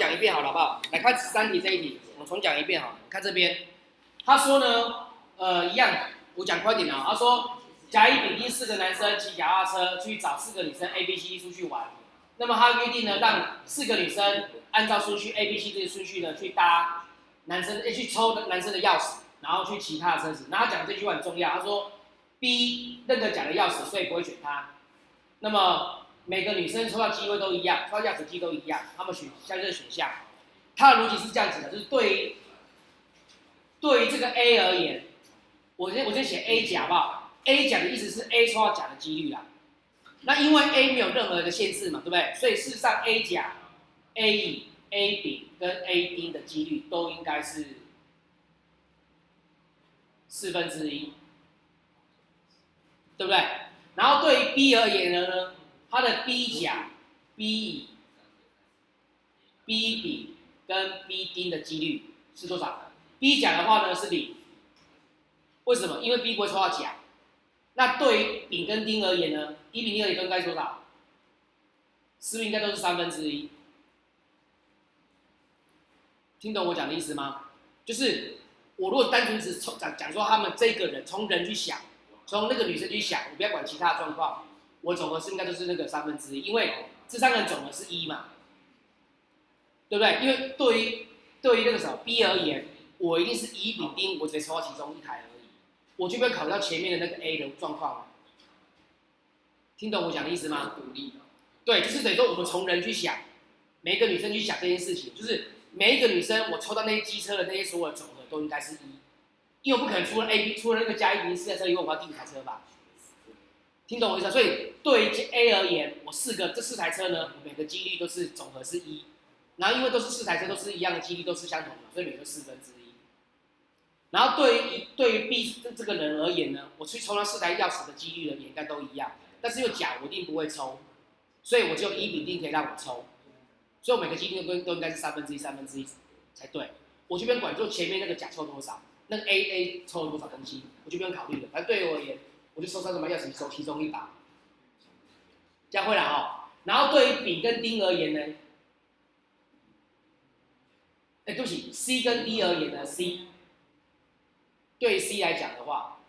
讲一遍好了，好不好？来看13题这一题，我重讲一遍好了。看这边，他说呢，一样，我讲快点啊。他说，甲、乙、丙、丁4个男生骑脚踏车去找4个女生 A、B、C、D 出去玩。那么他约定呢，让4个女生按照顺序 A、B、C 这个顺序呢，去搭男生，去抽男生的钥匙，然后去骑他的车子。然后他讲的这句话很重要，他说 B 认得甲的钥匙，所以不会选他。那么每个女生抽到机会都一样，抽到钥匙机都一样，他们选下这个选项。它的逻辑是这样子的，就是对于这个 A 而言，我先写 A 甲好不好 ？A 甲的意思是 A 抽到甲的几率啦。那因为 A 没有任何的限制嘛，对不对？所以事实上 A 甲、A 乙、A 丙跟 A 丁的几率都应该是1/4，对不对？然后对于 B 而言呢，它的 B 甲、B 乙、B 丙跟 B 丁的几率是多少 ？B 甲的话呢是0，为什么？因为 B 不会抽到甲。那对于丙跟丁而言呢，乙、丙、丁而言都应该是多少？是不是应该都是1/3？听懂我讲的意思吗？就是我如果单纯只讲说他们这个人从人去想，从那个女生去想，我不要管其他的状况，我总和是应该就是那个1/3，因为这3个人总和是1嘛，对不对？因为对于那个什么 B 而言，我一定是乙、丙、丁，我只抽到其中1台而已，我就不会考虑到前面的那个 A 的状况了。听懂我讲的意思吗？对，就是等于说我们从人去想，每一个女生去想这件事情，就是每一个女生我抽到那些机车的那些所有的总和都应该是1，因为我不可能除了那个加1、0、4台车以后，我要第5台车吧？听懂我意思吗？所以对于 A 而言，我这4台车呢，每个几率都是总和是1，然后因为都是4台车，都是一样的几率，都是相同的，所以每个1/4。然后对于 B 这个人而言呢，我去抽到4台钥匙的几率呢，也应该都一样，但是又甲我一定不会抽，所以我只有乙、丙、丁可以让我抽，所以我每个几率都应该是1/3才对。我就不用管就前面那个甲抽多少，那个 A 抽了多少东西，我就不用考虑了。反正对于我而言，我就抽3个钥匙抽其中1把，这样会了哈。然后对于丙跟丁而言呢，对不起 ，C 跟 D 而言呢 ，C 对 C 来讲的话，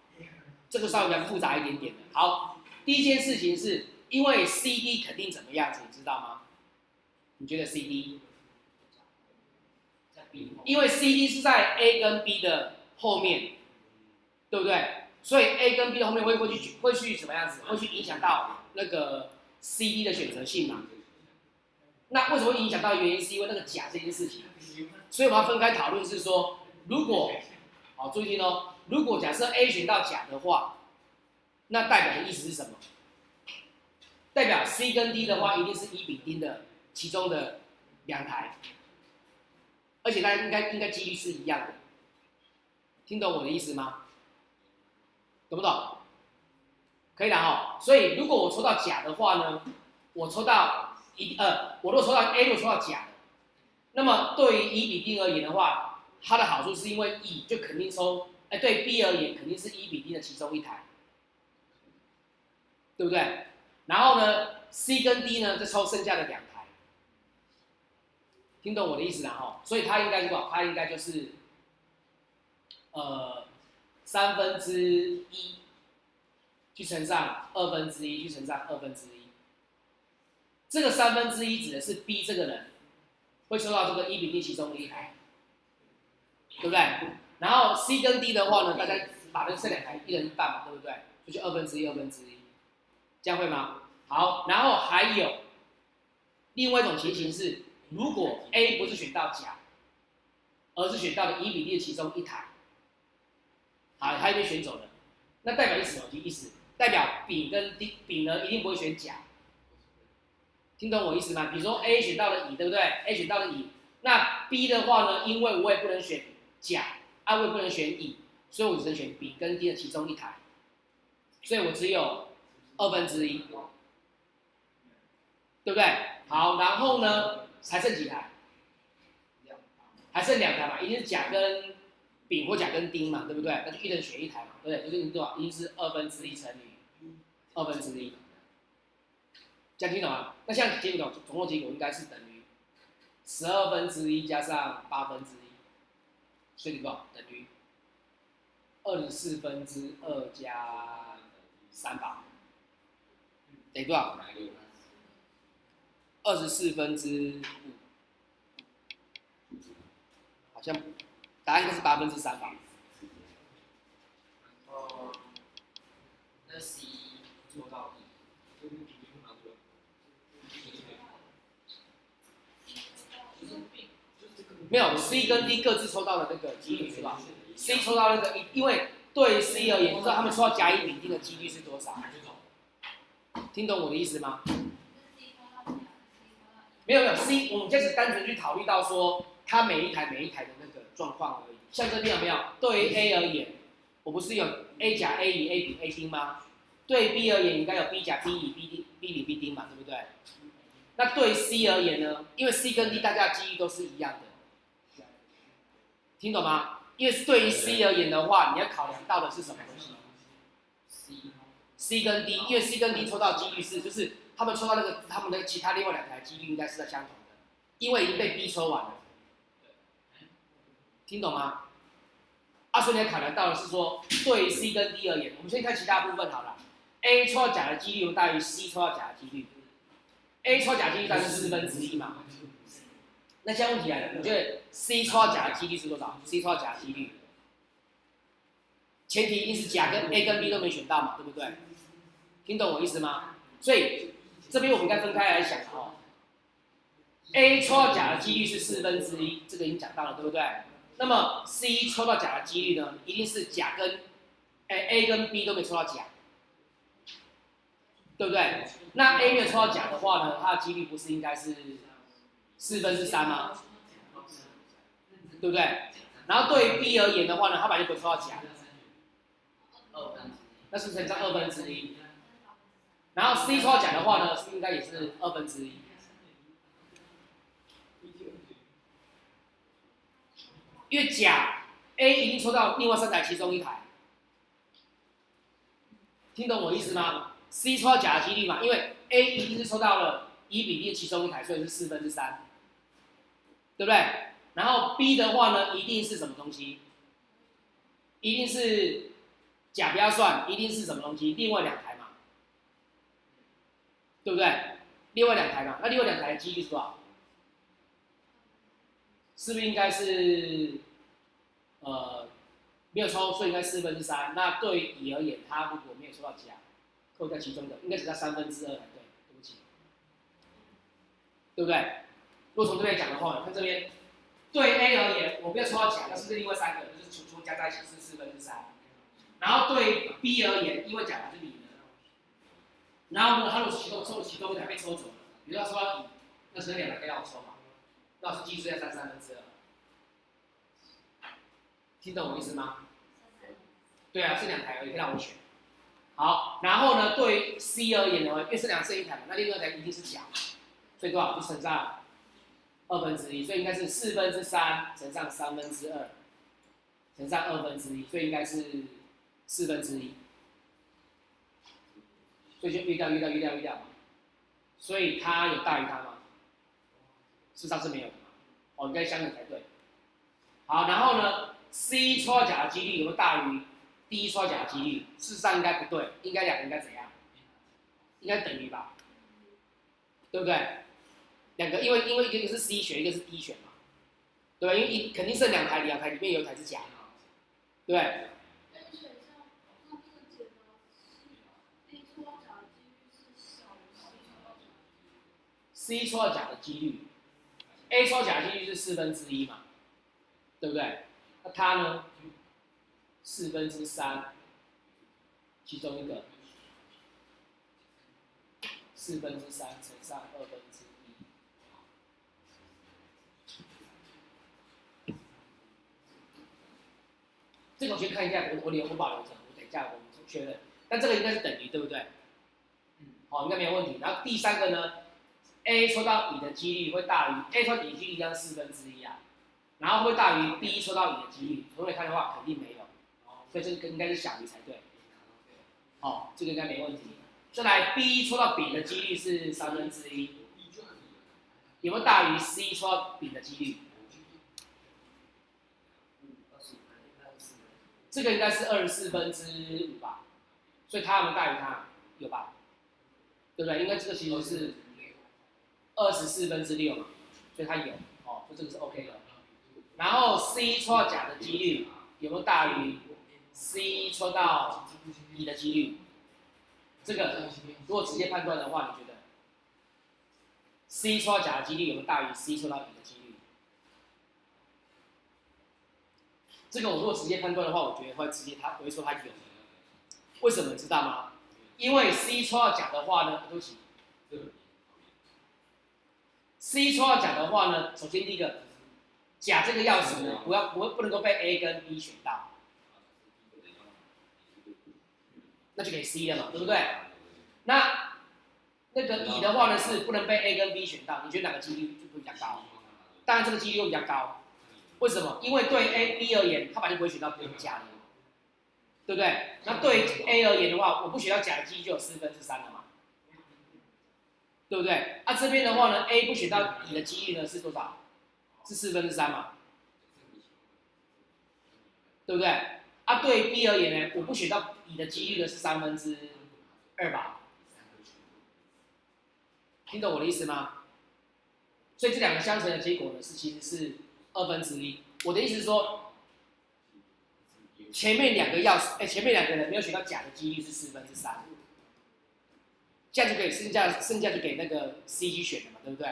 这个稍微比较复杂一点点的。好，第一件事情是因为 CD 肯定怎么样子，你知道吗？你觉得 CD？ 因为 CD 是在 A 跟 B 的后面，对不对？所以 A 跟 B 的后面会去怎么样子？会去影响到那个 CD 的选择性嘛？那为什么会影响到的原因是因为那个甲这件事情，所以我们要分开讨论是说，如果好注意听哦，如果假设 A 选到甲的话，那代表的意思是什么？代表 C 跟 D 的话，一定是乙、丙、丁的其中的2台，而且它应该几率是一样的，听懂我的意思吗？懂不懂？可以的哈。所以如果我抽到甲的话呢，我抽到我如果抽到 A， 如果抽到甲的，那么对于乙、丙、丁而言的话，它的好处是因为乙就肯定抽，对 B 而言肯定是乙、丙、丁的其中1台，对不对？然后呢 ，C 跟 D 呢再抽剩下的2台，听懂我的意思啦哈？所以它应该是多少？它应该就是1/3去乘上1/2去乘上1/2，这个1/3指的是 B 这个人会抽到这个乙、丙、丁其中的1台，对不对？然后 C 跟 D 的话呢，大家把这2台1人1半嘛，对不对？就1/2，这样会吗？好，然后还有另外一种情形是，如果 A 不是选到甲，而是选到了乙、丙、丁的其中1台，好，他被选走了，那代表什么意思？代表丙跟丁，丙呢一定不会选甲，听懂我意思吗？比如说 A 选到了乙，对不对 ？A 选到了乙，那 B 的话呢，因为我也不能选甲，我也不能选乙，所以我只能选丙跟丁的其中1台，所以我只有1/2，对不对？好，然后呢，还剩几台？还剩2台嘛，一定是甲跟丙或甲跟丁嘛，对不对？那就1人选1台嘛，对不对？就是多少？一定是1/2乘以1/2，这样听懂吗？那像结果总共结果应该是等于12分之一加上1/8，所以多少？等于24分之2加3吧，等于多少？24分之5，好像答案应该是3/8吧。那 C 做到没有 C 跟 D 各自抽到的那个几率是吧 ？C 抽到那个，因为对 C 而言，就知道他们抽到甲乙丙丁的几率是多少。听懂我的意思吗？没有 C， 我们就只单纯去考虑到说它每一台的那个状况而已。像这边有没有？对于 A 而言，我不是有 A 甲 A 乙 A 丙 A 丁吗？对 B 而言，应该有 B 甲 B 乙 B 丁 B 丙 B 丁嘛，对不对？那对 C 而言呢？因为 C 跟 D 大家的几率都是一样的。听懂吗？因为对于 C 而言的话，你要考量到的是什么东西 ？C 跟 D， 因为 C 跟 D 抽到的几率是，就是他们抽到那个他们的其他另外2台的几率应该是在相同的，因为已经被 B 抽完了。听懂吗？所以你要考量到的是说，对于 C 跟 D 而言，我们先看其他部分好了。A 抽到甲的几率大于 C 抽到甲的几率 ，A 抽甲几率大概是1/4嘛。那现在问题来了，我觉得 C 抽到甲的几率是多少 ？C 抽到甲的几率，前提一定是甲跟 A 跟 B 都没选到嘛，对不对？听懂我意思吗？所以这边我们应该分开来想哦。A 抽到甲的几率是1/4，这个已经讲到了，对不对？那么 C 抽到甲的几率呢，一定是甲跟A 跟 B 都没抽到甲，对不对？那 A 没有抽到甲的话呢，它的几率不是应该是3/4吗？对不对？然后对于 B 而言的话呢，它本来就不会抽到甲，那是不是乘上1/2？然后 C 抽到甲的话呢，是不是应该也是1/2？因为甲 A 一定抽到另外3台其中1台，听懂我意思吗 ？C 抽到甲的几率嘛，因为 A 一定是抽到了乙丙丁其中1台，所以是3/4，对不对？然后 B 的话呢，一定是什么东西？一定是甲不要算，一定是什么东西？另外2台嘛，对不对？另外2台嘛，那另外2台的几率是多少？是不是应该是没有抽，所以应该3/4。那对于乙而言，他如果没有抽到甲，扣掉其中的，应该只要2/3才对。对不起，对不对？如果从这边讲的话，看这边，对 A 而言，我没有抽到甲，那是不是另外3个就是除加在一起是3/4？然后对 B 而言，因为甲是乙的，然后呢，他如果抽其中1台被抽走了，比如说抽到乙，那只有2台可以让我抽嘛，那我是继续在3/3。听懂我意思吗？对啊，是2台而已，可以让我选。好，然后呢，对于 C 而言的话，因为是2剩1台嘛，那另外1台一定是甲，所以多少就乘上1/2，所以应该是3/4乘上2/3乘上1/2，所以应该是1/4，所以就约掉嘛。所以它有大于它吗？事实上是没有的嘛，应该相等才对。好，然后呢 ，C 抽到甲的几率有没有大于 D 抽到甲的几率？事实上应该不对，应该2个应该怎样？应该等于吧，对不对？2个，因为一个是 C 选，一个是 D 选嘛，对吧？因为肯定剩2台里面有1台是甲嘛，对不对？C 抽到甲的几率 ，A 抽到甲的几率是1/4嘛，对不对？那它呢？3/4，其中一个4/3乘上1/2。这个我先看一下，我保留着，我等一下我们确认。但这个应该是等于，对不对？好，应该没有问题。然后第3个呢 ，A 抽到乙的几率会大于 A 抽到乙的几率将1/4啊，然后会大于 B 抽到乙的几率。从这里看的话，肯定没有，所以这个应该是小于才对。这个应该没问题。再来 B 抽到丙的几率是1/3，有没有大于 C 抽到丙的几率？这个应该是24/5吧，所以它有没有大于它？有吧？对不对？应该这个其实是24/6嘛，所以它有哦，所以这个是 OK 的。然后 C 抽到甲的几率有没有大于 C 抽到乙的几率？这个如果直接判断的话，你觉得 C 抽到甲的几率有没有大于 C 抽到乙的几率？这个我如果直接判断的话，我觉得会直接我会说它有。为什么你知道吗？因为 C 抽到甲的话呢，对不起 ，C 抽到甲的话呢，首先第一个，甲这个钥匙呢，不能够被 A 跟 B 选到，那就给 C 了嘛，对不对？那个乙的话呢是不能被 A 跟 B 选到，你觉得哪个几率就会比较高？当然这个几率会比较高，为什么？因为对 A、B 而言，他本来就不会选到 B 甲的，对不对？那对 A 而言的话，我不选到甲的几率就有3/4了嘛，对不对？啊这边的话呢 ，A 不选到乙的几率呢是多少？是3/4嘛，对不对？啊对 B 而言呢，我不选到乙的几率呢是2/3吧？听懂我的意思吗？所以这两个相乘的结果呢，其实是1/2。我的意思是说，前面两个前面两个人没有选到甲的几率是3/4，这样就可以剩下就给那个 C 去选了嘛，对不对？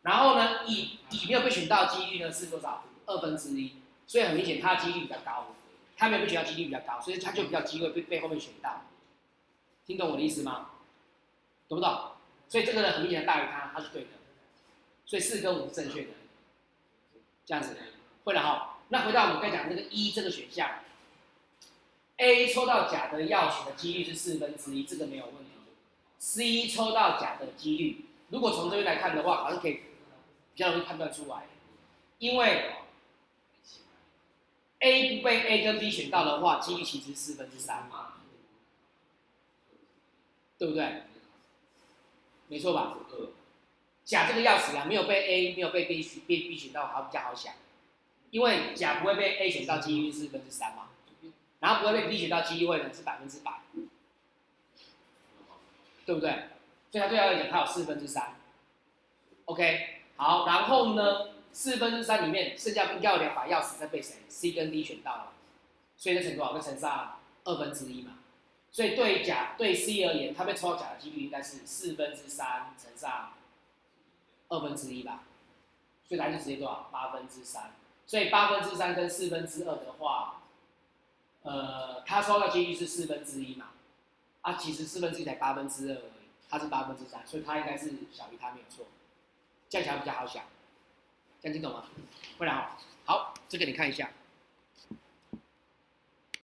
然后呢，乙没有被选到的几率呢是多少？1/2，所以很明显他的几率比较高，他没有被选到几率比较高，所以他就比较机会被后面选到。听懂我的意思吗？懂不懂？所以这个人很明显大于他是对的，所以4跟5是正确的，这样子会了哈。那回到我们刚才讲那个1这个选项 ，A 抽到甲的钥匙的几率是1/4，这个没有问题。C 抽到甲的几率，如果从这边来看的话，好像可以比较容易判断出来，因为 A 不被 A 跟 B 选到的话，几率其实是3/4，对不对？没错吧？甲这个钥匙啊，没有被 A 没有被 B 选到，比较好想，因为甲不会被 A 选到，几率是3/4嘛，然后不会被 B 选到，机会呢是100%，对不对？所以他对他来讲，他有3/4。OK， 好，然后呢，3/4里面剩下应该有2把钥匙在被谁 C 跟 D 选到了，所以那乘多少？那乘上1/2嘛。所以对C 而言，他被抽到甲的几率应该是3/4乘上1/2吧，所以他就直接多少？3/8。所以3/8跟2/4的话，他抽到几率是1/4嘛，啊，其实1/4才2/8而已，他是3/8，所以他应该是小于他没有错，这样起来比较好想，这样听懂吗？会了好，这个你看一下。